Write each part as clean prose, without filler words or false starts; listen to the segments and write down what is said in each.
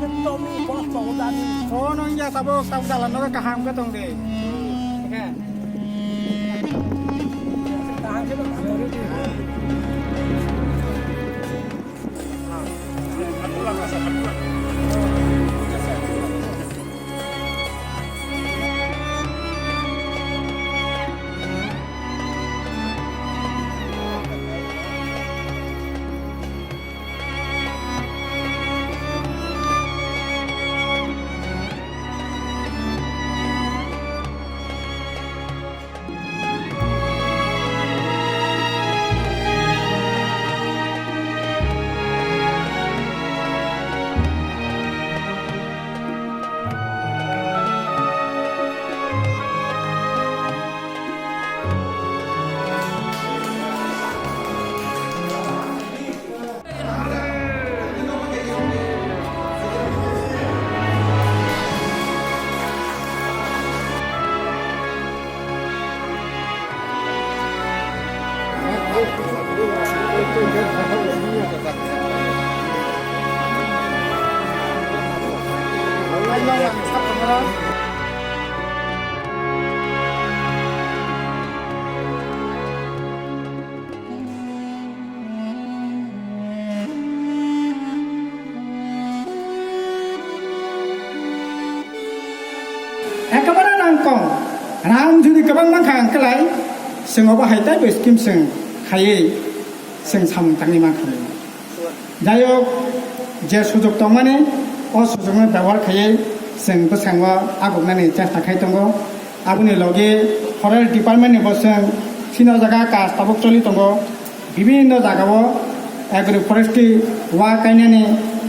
Oh, nong ya sabuk sabuk jalan nong kaham ke tong deh. Oke. Kaham ke tong एकेबारे नांगकं रां जुदि गोबां नांखा आंखोलाय जोंनाव बाहायता बे स्किम जों हायै जों सामथांनि माखाले जायक जे सुजुग दं माने अ सुजुगनो व्यवहार खायै जों बेसांबा आगबनानै चेष्टा खाय दङ आबुनि लगे फरेस्ट डिपार्टमेन्टनि बसों सिनो जागा काज ताबक चलि दङ বিভিন্ন জায়গাव एग्रि फरेस्टि वा गायनानै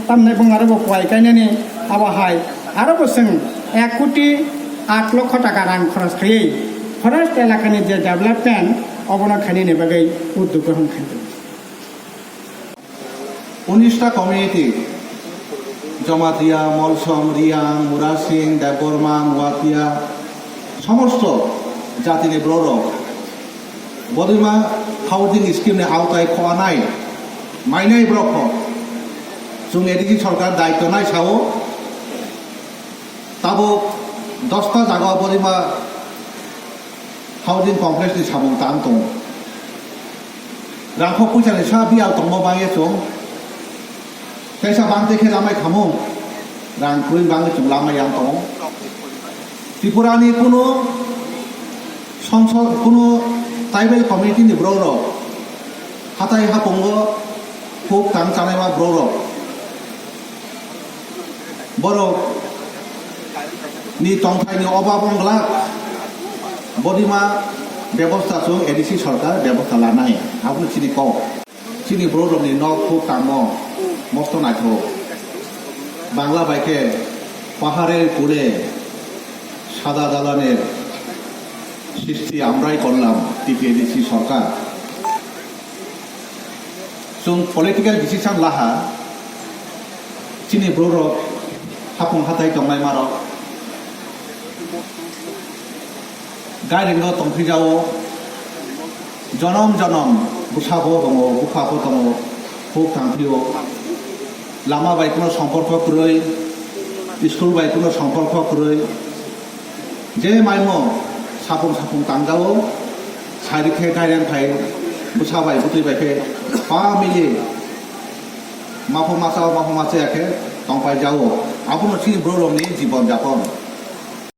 तामनाय बुङारो खवाय गायनानै आबाहाय आरो बसों 1 कोटी 8 लक्ष टाका रां खरच खायै फरेस्ट एलाकानि जे डेभेलपमेन्ट अबना खायनि बागै उद्योग ग्रहण खालामदों 19টা কমিউনিটি জমাতিয়া মলসম রিয়াং মুরাসিং দেববর্মা নোয়াতিয়া সমস্ত জাতিनि बर' বদিমা হাউজিং স্কিমनि आवताय खवानाय माइनाय ब्रख जों एडिजि सरकार दायित्व नाय सावो ताबो 10টা জায়গা বদিমা हाउजिं कमप्लेक्सनि साबुं तान दं रांखौ फैसानि सा बियाव दंबा बाङे जों Kaisa bangte ke lamai khamung rang kuin bangte chung lamai yang tong Tripurani kuno songsor kuno tribal community ni broro hatai hapongo phuk tang chanai ma broro boro ni tongthai ni obabong glak bodima ব্যবস্থা chung ADC সরকার ব্যবস্থা লানাই আপনি চিনি কও চিনি ব্রোরো ni nok phuk tang mo মস্ত নাইথো বাংলা বাইকে পাহাড়ের কোলে সাদা দালানের সৃষ্টি আমরাই করলাম টিপিএডিসি সরকার जों पलिटिकल डिसिसन लाहा चिनि ब्र'रक हाफुं हाथाय दंनाय मारक गायरेंनो तंफिजावो जनम जनम बुसाबो दङ बुफाबो दङ भुक थांफियो लामा बायकुनो सम्पर्क कुरै स्कुल बायकुनो सम्पर्क कुरै जे माइमो साफुं साफुं तांगावो सारिखे गायरें फाय बुसाबाय बुतै बायखे पा मिलि माफो मासाव माफो मासे याखे तंपाय जावो आपुनो चिनि ब्र'रकनि जीवन जापन